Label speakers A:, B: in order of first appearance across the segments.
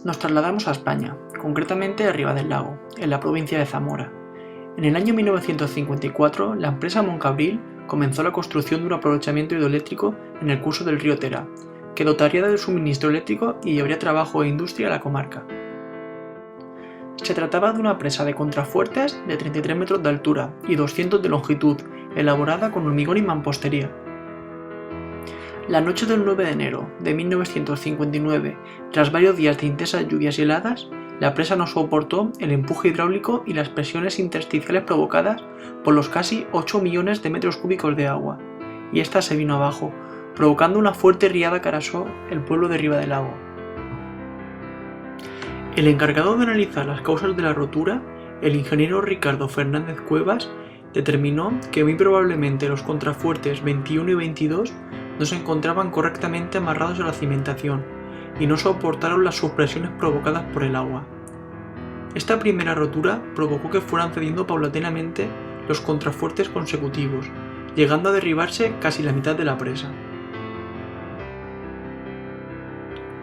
A: Nos trasladamos a España, concretamente a Riva del Lago, en la provincia de Zamora. En el año 1954, la empresa Moncabril comenzó la construcción de un aprovechamiento hidroeléctrico en el curso del río Tera, que dotaría de suministro eléctrico y llevaría trabajo e industria a la comarca. Se trataba de una presa de contrafuertes de 33 metros de altura y 200 de longitud, elaborada con hormigón y mampostería. La noche del 9 de enero de 1959, tras varios días de intensas lluvias y heladas, la presa no soportó el empuje hidráulico y las presiones intersticiales provocadas por los casi 8 millones de metros cúbicos de agua, y ésta se vino abajo, provocando una fuerte riada que arrasó el pueblo de Riva del Lago. El encargado de analizar las causas de la rotura, el ingeniero Ricardo Fernández Cuevas, determinó que muy probablemente los contrafuertes 21 y 22 no se encontraban correctamente amarrados a la cimentación y no soportaron las subpresiones provocadas por el agua. Esta primera rotura provocó que fueran cediendo paulatinamente los contrafuertes consecutivos, llegando a derribarse casi la mitad de la presa.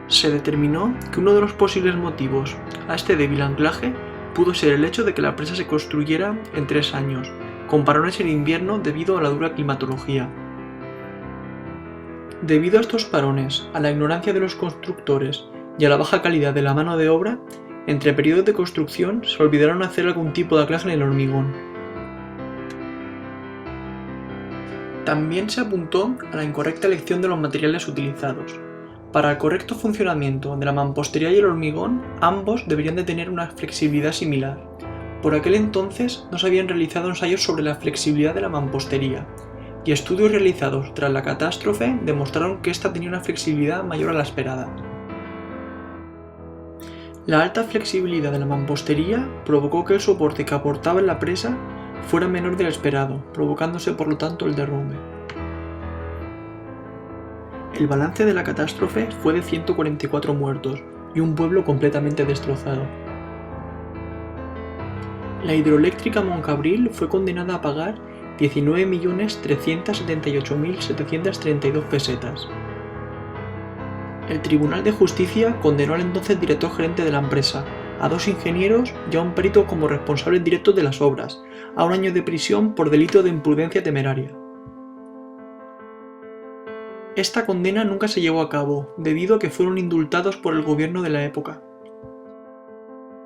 A: Se determinó que uno de los posibles motivos a este débil anclaje pudo ser el hecho de que la presa se construyera en 3 años, con parones en invierno debido a la dura climatología. Debido a estos parones, a la ignorancia de los constructores y a la baja calidad de la mano de obra, entre periodos de construcción se olvidaron hacer algún tipo de anclaje en el hormigón. También se apuntó a la incorrecta elección de los materiales utilizados. Para el correcto funcionamiento de la mampostería y el hormigón, ambos deberían de tener una flexibilidad similar. Por aquel entonces no se habían realizado ensayos sobre la flexibilidad de la mampostería, y estudios realizados tras la catástrofe demostraron que ésta tenía una flexibilidad mayor a la esperada. La alta flexibilidad de la mampostería provocó que el soporte que aportaba en la presa fuera menor del esperado, provocándose por lo tanto el derrumbe. El balance de la catástrofe fue de 144 muertos y un pueblo completamente destrozado. La hidroeléctrica Moncabril fue condenada a pagar 19.378.732 pesetas. El Tribunal de Justicia condenó al entonces director gerente de la empresa, a 2 ingenieros y a un perito como responsables directos de las obras, a 1 año de prisión por delito de imprudencia temeraria. Esta condena nunca se llevó a cabo, debido a que fueron indultados por el gobierno de la época.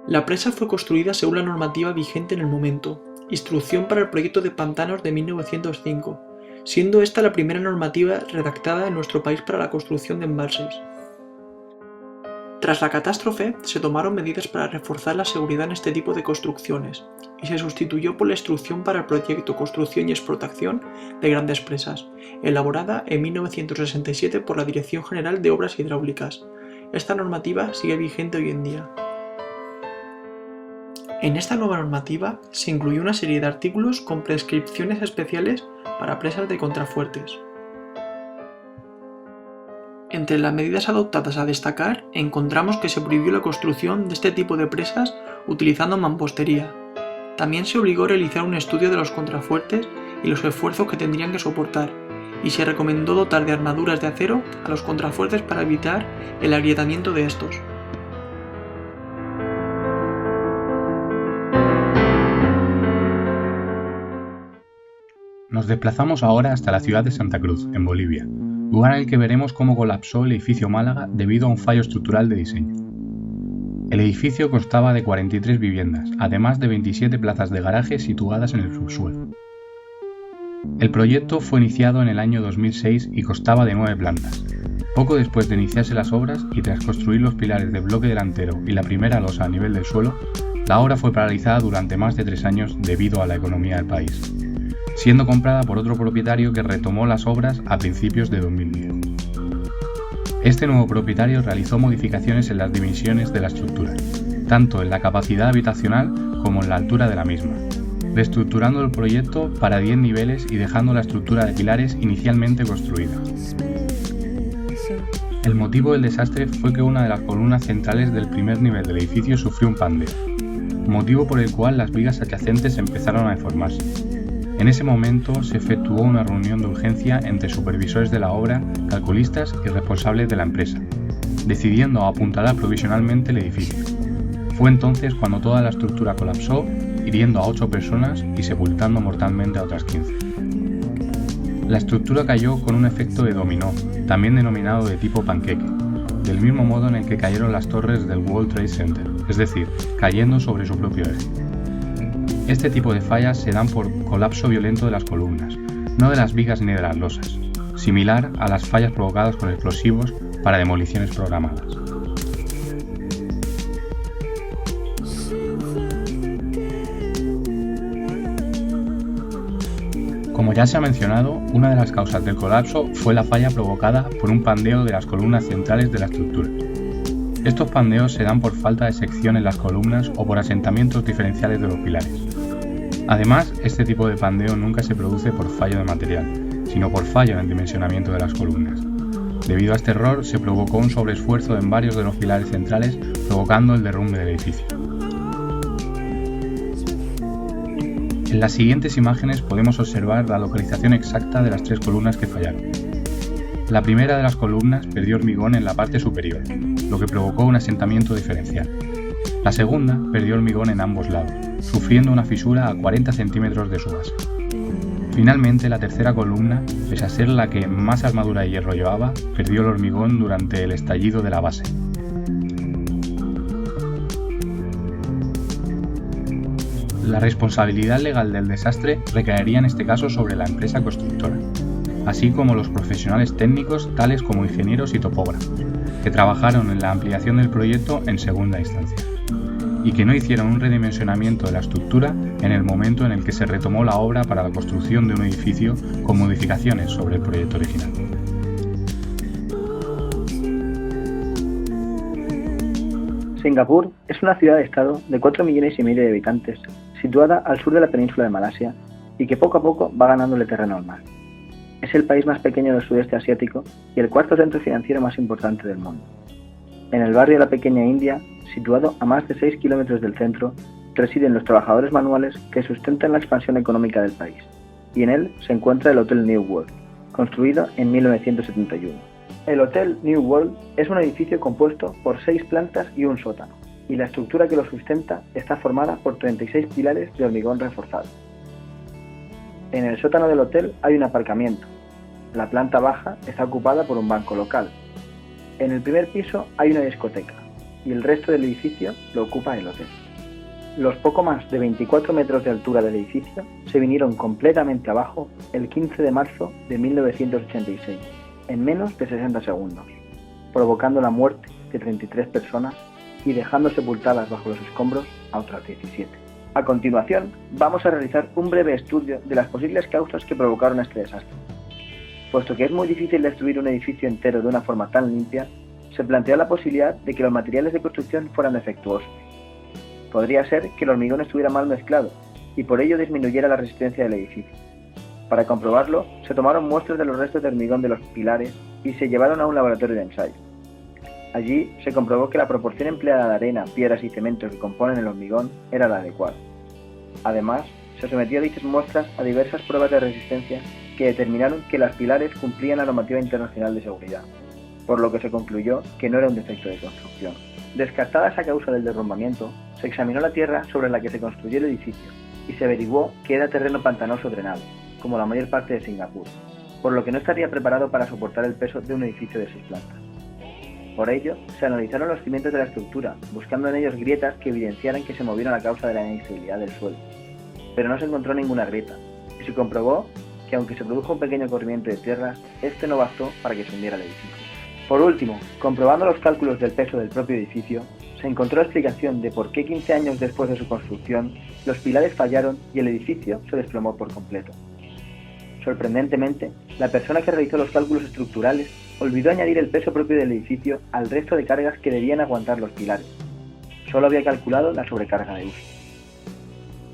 A: La presa fue construida según la normativa vigente en el momento, Instrucción para el Proyecto de Pantanos de 1905, siendo esta la primera normativa redactada en nuestro país para la construcción de embalses. Tras la catástrofe, se tomaron medidas para reforzar la seguridad en este tipo de construcciones, y se sustituyó por la Instrucción para el Proyecto, Construcción y Explotación de Grandes Presas, elaborada en 1967 por la Dirección General de Obras Hidráulicas. Esta normativa sigue vigente hoy en día. En esta nueva normativa se incluyó una serie de artículos con prescripciones especiales para presas de contrafuertes. Entre las medidas adoptadas a destacar encontramos que se prohibió la construcción de este tipo de presas utilizando mampostería. También se obligó a realizar un estudio de los contrafuertes y los esfuerzos que tendrían que soportar, y se recomendó dotar de armaduras de acero a los contrafuertes para evitar el agrietamiento de estos.
B: Nos desplazamos ahora hasta la ciudad de Santa Cruz, en Bolivia, lugar en el que veremos cómo colapsó el edificio Málaga debido a un fallo estructural de diseño. El edificio constaba de 43 viviendas, además de 27 plazas de garaje situadas en el subsuelo. El proyecto fue iniciado en el año 2006 y constaba de 9 plantas. Poco después de iniciarse las obras y tras construir los pilares de bloque delantero y la primera losa a nivel del suelo, la obra fue paralizada durante más de 3 años debido a la economía del país, siendo comprada por otro propietario que retomó las obras a principios de 2010. Este nuevo propietario realizó modificaciones en las dimensiones de la estructura, tanto en la capacidad habitacional como en la altura de la misma, reestructurando el proyecto para 10 niveles y dejando la estructura de pilares inicialmente construida. El motivo del desastre fue que una de las columnas centrales del primer nivel del edificio sufrió un pandeo, motivo por el cual las vigas adyacentes empezaron a deformarse. En ese momento se efectuó una reunión de urgencia entre supervisores de la obra, calculistas y responsables de la empresa, decidiendo apuntalar provisionalmente el edificio. Fue entonces cuando toda la estructura colapsó, hiriendo a 8 personas y sepultando mortalmente a otras 15. La estructura cayó con un efecto de dominó, también denominado de tipo panqueque, del mismo modo en el que cayeron las torres del World Trade Center, es decir, cayendo sobre su propio eje. Este tipo de fallas se dan por colapso violento de las columnas, no de las vigas ni de las losas, similar a las fallas provocadas con explosivos para demoliciones programadas. Como ya se ha mencionado, una de las causas del colapso fue la falla provocada por un pandeo de las columnas centrales de la estructura. Estos pandeos se dan por falta de sección en las columnas o por asentamientos diferenciales de los pilares. Además, este tipo de pandeo nunca se produce por fallo de material, sino por fallo en el dimensionamiento de las columnas. Debido a este error, se provocó un sobreesfuerzo en varios de los pilares centrales, provocando el derrumbe del edificio. En las siguientes imágenes podemos observar la localización exacta de las 3 columnas que fallaron. La primera de las columnas perdió hormigón en la parte superior, lo que provocó un asentamiento diferencial. La segunda perdió hormigón en ambos lados, sufriendo una fisura a 40 centímetros de su base. Finalmente, la tercera columna, pese a ser la que más armadura de hierro llevaba, perdió el hormigón durante el estallido de la base. La responsabilidad legal del desastre recaería en este caso sobre la empresa constructora, así como los profesionales técnicos tales como ingenieros y topógrafos, que trabajaron en la ampliación del proyecto en segunda instancia, y que no hicieron un redimensionamiento de la estructura en el momento en el que se retomó la obra para la construcción de un edificio con modificaciones sobre el proyecto original.
C: Singapur es una ciudad-estado de 4,5 millones de habitantes, situada al sur de la península de Malasia y que poco a poco va ganándole terreno al mar. Es el país más pequeño del sudeste asiático y el 4º centro financiero más importante del mundo. En el barrio de la pequeña India, situado a más de 6 kilómetros del centro, residen los trabajadores manuales que sustentan la expansión económica del país, y en él se encuentra el Hotel New World, construido en 1971. El Hotel New World es un edificio compuesto por 6 plantas y un sótano, y la estructura que lo sustenta está formada por 36 pilares de hormigón reforzado. En el sótano del hotel hay un aparcamiento. La planta baja está ocupada por un banco local. En el primer piso hay una discoteca, y el resto del edificio lo ocupa el hotel. Los poco más de 24 metros de altura del edificio se vinieron completamente abajo el 15 de marzo de 1986, en menos de 60 segundos, provocando la muerte de 33 personas y dejando sepultadas bajo los escombros a otras 17. A continuación, vamos a realizar un breve estudio de las posibles causas que provocaron este desastre. Puesto que es muy difícil destruir un edificio entero de una forma tan limpia, se planteó la posibilidad de que los materiales de construcción fueran defectuosos. Podría ser que el hormigón estuviera mal mezclado y por ello disminuyera la resistencia del edificio. Para comprobarlo, se tomaron muestras de los restos de hormigón de los pilares y se llevaron a un laboratorio de ensayo. Allí se comprobó que la proporción empleada de arena, piedras y cemento que componen el hormigón era la adecuada. Además, se sometió a dichas muestras a diversas pruebas de resistencia que determinaron que los pilares cumplían la normativa internacional de seguridad, por lo que se concluyó que no era un defecto de construcción. Descartada esa causa del derrumbamiento, se examinó la tierra sobre la que se construyó el edificio y se averiguó que era terreno pantanoso drenado, como la mayor parte de Singapur, por lo que no estaría preparado para soportar el peso de un edificio de 6 plantas. Por ello, se analizaron los cimientos de la estructura, buscando en ellos grietas que evidenciaran que se movieron a causa de la inestabilidad del suelo. Pero no se encontró ninguna grieta, y se comprobó que aunque se produjo un pequeño corrimiento de tierras, este no bastó para que se hundiera el edificio. Por último, comprobando los cálculos del peso del propio edificio, se encontró la explicación de por qué 15 años después de su construcción, los pilares fallaron y el edificio se desplomó por completo. Sorprendentemente, la persona que realizó los cálculos estructurales olvidó añadir el peso propio del edificio al resto de cargas que debían aguantar los pilares. Solo había calculado la sobrecarga de uso.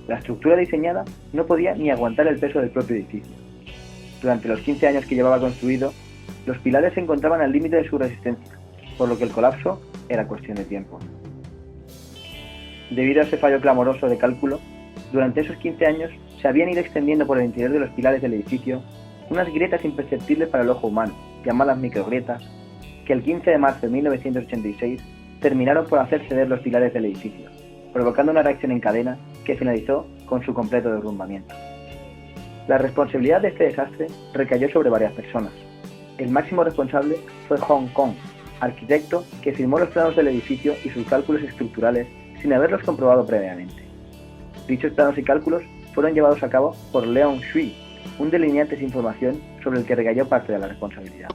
C: La estructura diseñada no podía ni aguantar el peso del propio edificio. Durante los 15 años que llevaba construido, los pilares se encontraban al límite de su resistencia, por lo que el colapso era cuestión de tiempo. Debido a ese fallo clamoroso de cálculo, durante esos 15 años se habían ido extendiendo por el interior de los pilares del edificio unas grietas imperceptibles para el ojo humano, llamadas microgrietas, que el 15 de marzo de 1986 terminaron por hacer ceder los pilares del edificio, provocando una reacción en cadena que finalizó con su completo derrumbamiento. La responsabilidad de este desastre recayó sobre varias personas. El máximo responsable fue Hong Kong, arquitecto que firmó los planos del edificio y sus cálculos estructurales sin haberlos comprobado previamente. Dichos planos y cálculos fueron llevados a cabo por Leon Shui, un delineante sin formación sobre el que recayó parte de la responsabilidad.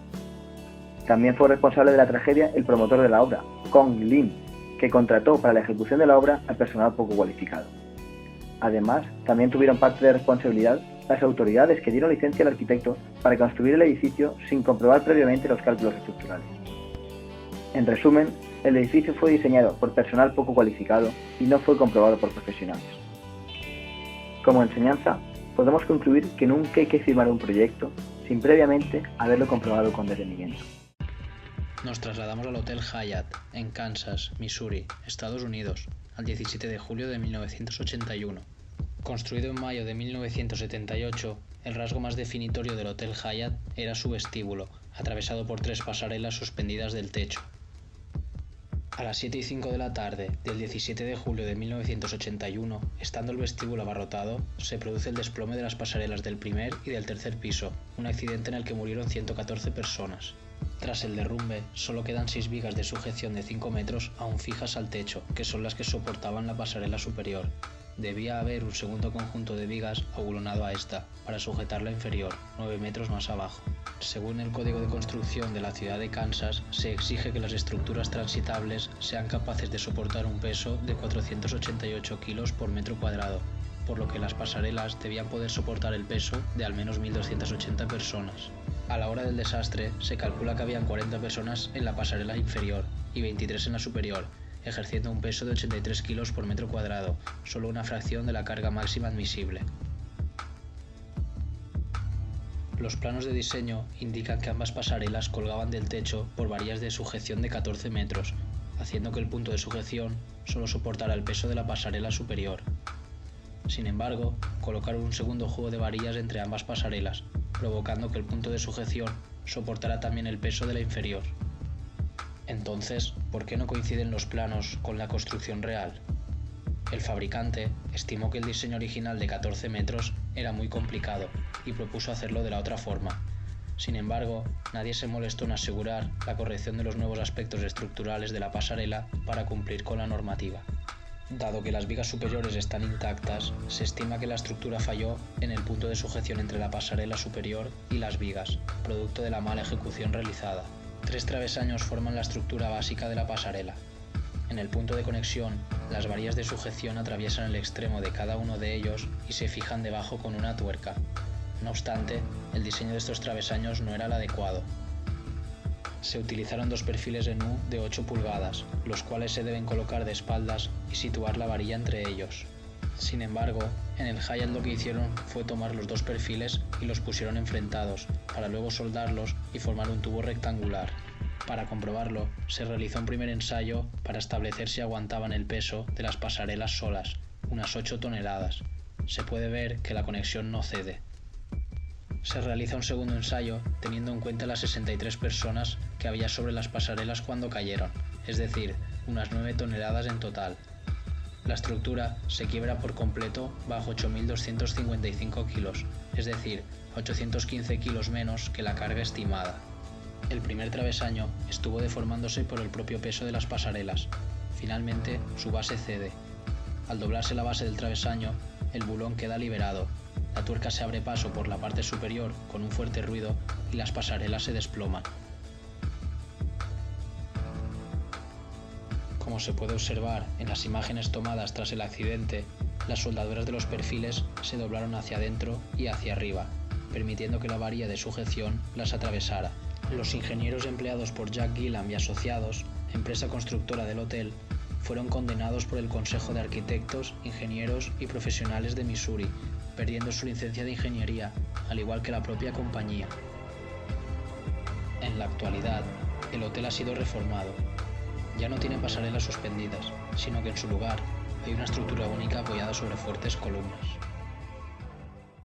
C: También fue responsable de la tragedia el promotor de la obra, Kong Lin, que contrató para la ejecución de la obra a personal poco cualificado. Además, también tuvieron parte de responsabilidad las autoridades que dieron licencia al arquitecto para construir el edificio sin comprobar previamente los cálculos estructurales. En resumen, el edificio fue diseñado por personal poco cualificado y no fue comprobado por profesionales. Como enseñanza, podemos concluir que nunca hay que firmar un proyecto sin previamente haberlo comprobado con detenimiento.
D: Nos trasladamos al Hotel Hyatt, en Kansas, Missouri, Estados Unidos, al 17 de julio de 1981. Construido en mayo de 1978, el rasgo más definitorio del Hotel Hyatt era su vestíbulo, atravesado por 3 pasarelas suspendidas del techo. A las 7:05 de la tarde del 17 de julio de 1981, estando el vestíbulo abarrotado, se produce el desplome de las pasarelas del primer y del tercer piso, un accidente en el que murieron 114 personas. Tras el derrumbe, solo quedan 6 vigas de sujeción de 5 metros aún fijas al techo, que son las que soportaban la pasarela superior. Debía haber un segundo conjunto de vigas aulonado a esta, para sujetar la inferior, 9 metros más abajo. Según el Código de Construcción de la ciudad de Kansas, se exige que las estructuras transitables sean capaces de soportar un peso de 488 kilos por metro cuadrado, por lo que las pasarelas debían poder soportar el peso de al menos 1.280 personas. A la hora del desastre, se calcula que habían 40 personas en la pasarela inferior y 23 en la superior, ejerciendo un peso de 83 kilos por metro cuadrado, solo una fracción de la carga máxima admisible. Los planos de diseño indican que ambas pasarelas colgaban del techo por varillas de sujeción de 14 metros, haciendo que el punto de sujeción solo soportara el peso de la pasarela superior. Sin embargo, colocaron un segundo juego de varillas entre ambas pasarelas, provocando que el punto de sujeción soportara también el peso de la inferior. Entonces, ¿por qué no coinciden los planos con la construcción real? El fabricante estimó que el diseño original de 14 metros era muy complicado y propuso hacerlo de la otra forma. Sin embargo, nadie se molestó en asegurar la corrección de los nuevos aspectos estructurales de la pasarela para cumplir con la normativa. Dado que las vigas superiores están intactas, se estima que la estructura falló en el punto de sujeción entre la pasarela superior y las vigas, producto de la mala ejecución realizada. 3 travesaños forman la estructura básica de la pasarela. En el punto de conexión, las varillas de sujeción atraviesan el extremo de cada uno de ellos y se fijan debajo con una tuerca. No obstante, el diseño de estos travesaños no era el adecuado. Se utilizaron 2 perfiles en U de 8 pulgadas, los cuales se deben colocar de espaldas y situar la varilla entre ellos. Sin embargo, en el Hyatt lo que hicieron fue tomar los 2 perfiles y los pusieron enfrentados, para luego soldarlos y formar un tubo rectangular. Para comprobarlo, se realizó un primer ensayo para establecer si aguantaban el peso de las pasarelas solas, unas 8 toneladas. Se puede ver que la conexión no cede. Se realiza un segundo ensayo teniendo en cuenta las 63 personas que había sobre las pasarelas cuando cayeron, es decir, unas 9 toneladas en total. La estructura se quiebra por completo bajo 8.255 kilos, es decir, 815 kilos menos que la carga estimada. El primer travesaño estuvo deformándose por el propio peso de las pasarelas. Finalmente, su base cede. Al doblarse la base del travesaño, el bulón queda liberado. La tuerca se abre paso por la parte superior con un fuerte ruido y las pasarelas se desploman. Como se puede observar en las imágenes tomadas tras el accidente, las soldaduras de los perfiles se doblaron hacia adentro y hacia arriba, permitiendo que la varilla de sujeción las atravesara. Los ingenieros empleados por Jack Gillam y Asociados, empresa constructora del hotel, fueron condenados por el Consejo de Arquitectos, Ingenieros y Profesionales de Missouri, perdiendo su licencia de ingeniería, al igual que la propia compañía. En la actualidad, el hotel ha sido reformado. Ya no tiene pasarelas suspendidas, sino que en su lugar hay una estructura única apoyada sobre fuertes columnas.